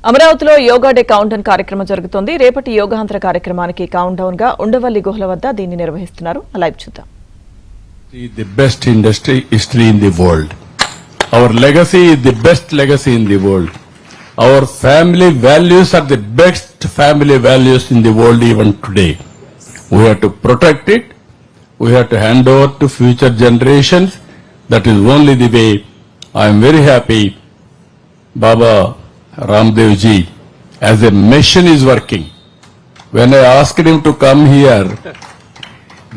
అమరావతిలో yoga day count down కార్యక్రమం జరుగుతోంది. రేపటి యోగాంతర కార్యక్రమానికి కౌంట్ డౌన్ గా ఉండవల్లి గుహల వద్ద దీన్ని నిర్వహిస్తున్నారు. లైవ్ చూద్దాం. The best industry history in the world. Our legacy is the best legacy in the world. Our family values are the best family values in the world even today. We have to protect it. We have to hand over to future generations. That is only the way. I am very happy Baba Ramdev ji as a machine is working. When I asked him to come here,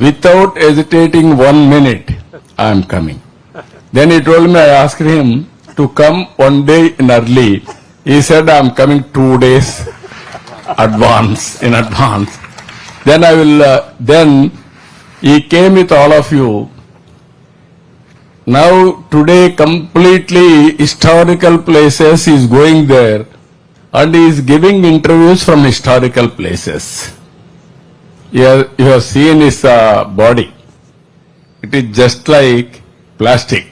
without hesitating 1 minute, I am coming. Then he told me, I asked him to come 1 day in early. He said, I am coming 2 days in advance. Then then he came with all of you. Now today completely historical places is going there and he is giving interviews from historical places. You have seen his body. It is just like plastic.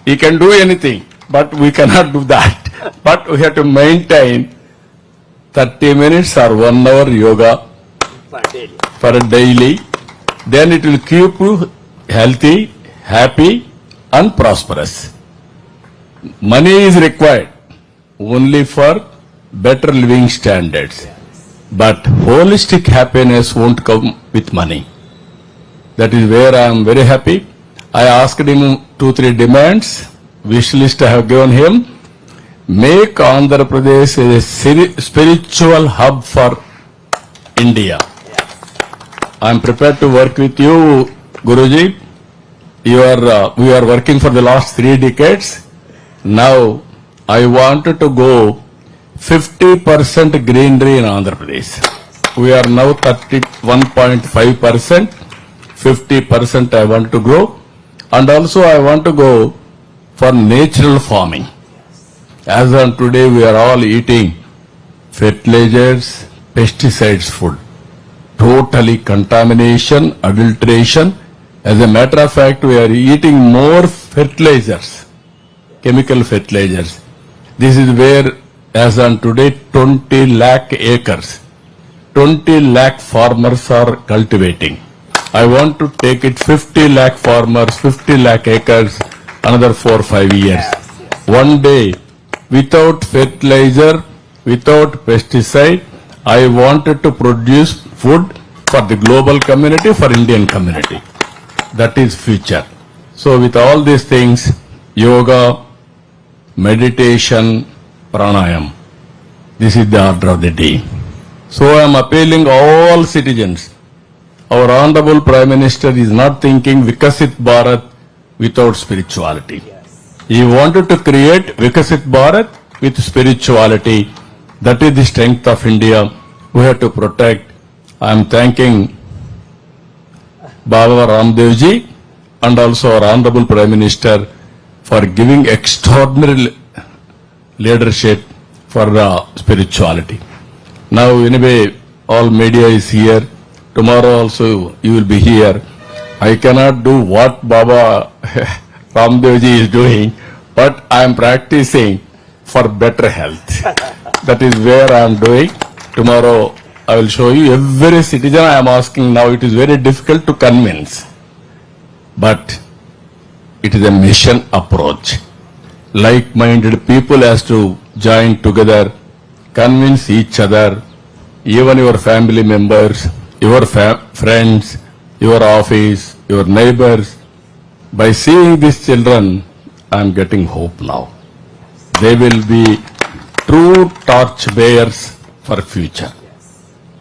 He can do anything, but we cannot do that. But we have to maintain 30 minutes or 1 hour yoga for a daily. Then it will keep you healthy, happy and prosperous. Money is required only for better living standards. But holistic happiness won't come with money. That is where I am very happy. I asked him 2-3 demands, wish list I have given him. Make Andhra Pradesh a spiritual hub for India. I am prepared to work with you, Guruji. We are working for the last 3 decades. Now I wanted to go 50% greenery in Andhra Pradesh. We are now 31.5%. 50% I want to grow. And also I want to go for natural farming. As on today we are all eating fertilizers, pesticides food. Totally contamination, adulteration. As a matter of fact, we are eating more fertilizers, chemical fertilizers. This is where, as on today, 20 lakh acres, 20 lakh farmers are cultivating. I want to take it 50 lakh farmers, 50 lakh acres, another 4-5 years. One day, without fertilizer, without pesticide, I wanted to produce food for the global community, for Indian community. That is future. So with all these things, yoga, meditation, pranayam, this is the order of the day. So I am appealing all citizens. Our Honorable Prime Minister is not thinking Vikasit Bharat without spirituality. He wanted to create Vikasit Bharat with spirituality. That is the strength of India. We have to protect. I am thanking Baba Ramdev ji and also our Honorable Prime Minister for giving extraordinary leadership for spirituality. Now anyway, all media is here. Tomorrow also you will be here. I cannot do what Baba Ramdev ji is doing, but I am practicing for better health. That is where I am doing. Tomorrow I will show you every citizen I am asking now. It is very difficult to convince, but it is a mission approach. Like-minded people has to join together, convince each other, even your family members, your friends, your office, your neighbors. By seeing these children, I am getting hope now. They will be true torch bearers for future.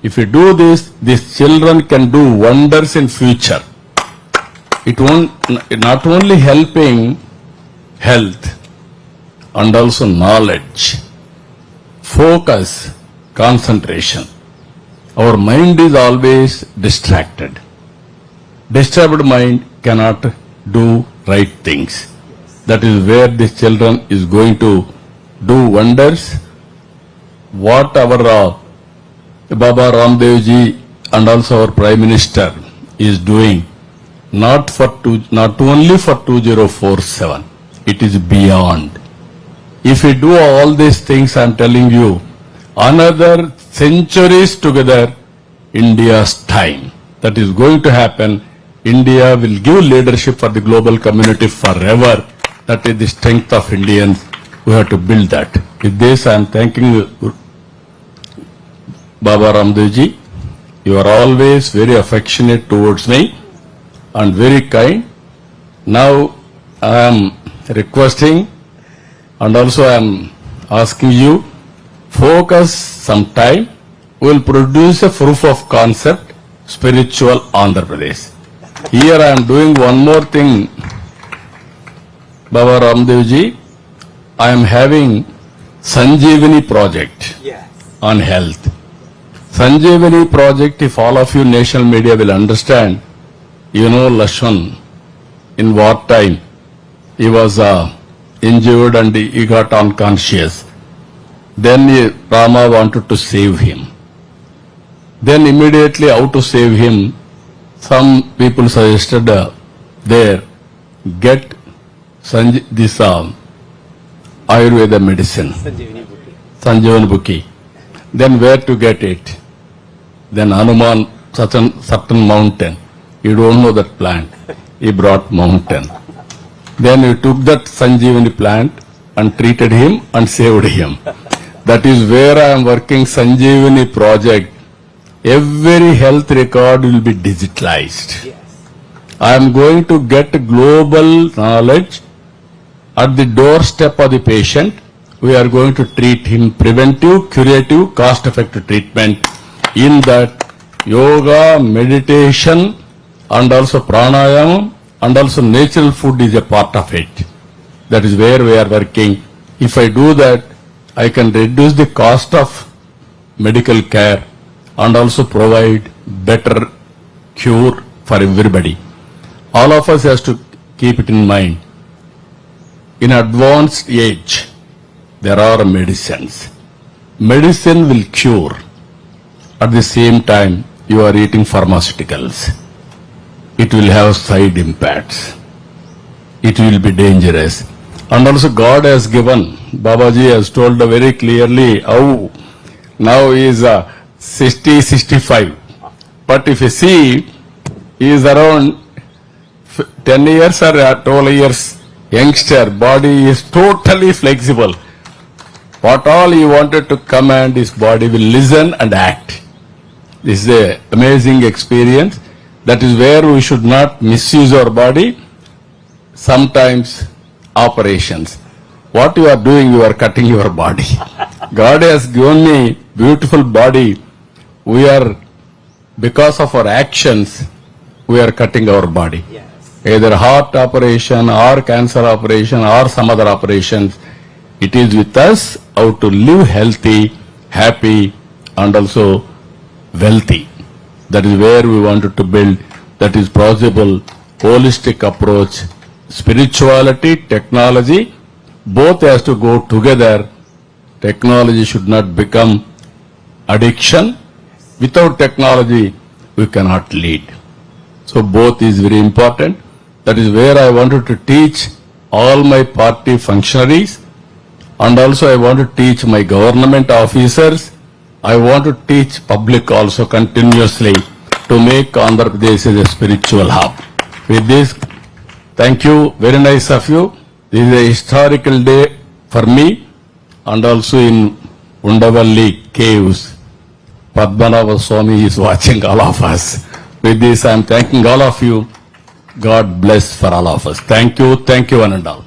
If you do this, these children can do wonders in future. It won't not only helping health and also knowledge, focus, concentration. Our mind is always distracted. Disturbed mind cannot do right things. That is where these children is going to do wonders. What our Baba Ramdev ji and also our Prime Minister is doing, not only for 2047, it is beyond. If we do all these things, I'm telling you, another centuries together, India's time. That is going to happen. India will give leadership for the global community forever. That is the strength of Indians. We have to build that. With this, I am thanking Baba Ramdev ji. You are always very affectionate towards me and very kind. Now, I am requesting and also I am asking you, focus some time. We will produce a proof of concept, spiritual Andhra Pradesh. Here I am doing one more thing, Baba Ramdev ji. I am having Sanjeevani project on health. Sanjeevani project, if all of you national media will understand, you know Lakshman, in wartime, he was injured and he got unconscious. Then Rama wanted to save him. Then immediately how to save him, some people suggested there, get this Ayurveda medicine, Sanjeevani Bukki. Then where to get it? Then Hanuman, certain mountain. You don't know that plant. He brought mountain. Then he took that Sanjeevani plant and treated him and saved him. That is where I am working Sanjeevani project. Every health record will be digitalized. I am going to get global knowledge at the doorstep of the patient. We are going to treat him preventive, curative, cost-effective treatment. In that, yoga, meditation, and also pranayama, and also natural food is a part of it. That is where we are working. If I do that, I can reduce the cost of medical care and also provide better cure for everybody. All of us has to keep it in mind. In advanced age, there are medicines. Medicine will cure. At the same time, you are eating pharmaceuticals. It will have side impacts. It will be dangerous. And also God has given, Babaji has told very clearly how now he is 60, 65. But if you see, he is around 10 years or 12 years youngster, body is totally flexible. What all he wanted to command, his body will listen and act. This is an amazing experience. That is where we should not misuse our body. Sometimes operations. What you are doing, you are cutting your body. God has given me beautiful body. We are, because of our actions, we are cutting our body. Either heart operation or cancer operation or some other operations. It is with us how to live healthy, happy, and also wealthy. That is where we wanted to build. That is possible. Holistic approach, spirituality, technology, both has to go together. Technology should not become addiction. Without technology, we cannot lead. So both is very important. That is where I wanted to teach all my party functionaries, and also I want to teach my government officers. I want to teach public also continuously to make Andhra Pradesh as a spiritual hub. With this, thank you, very nice of you. This is a historical day for me, and also in Undavalli caves, Padmanabha Swami is watching all of us. With this, I am thanking all of you. God bless for all of us. Thank you, one and all.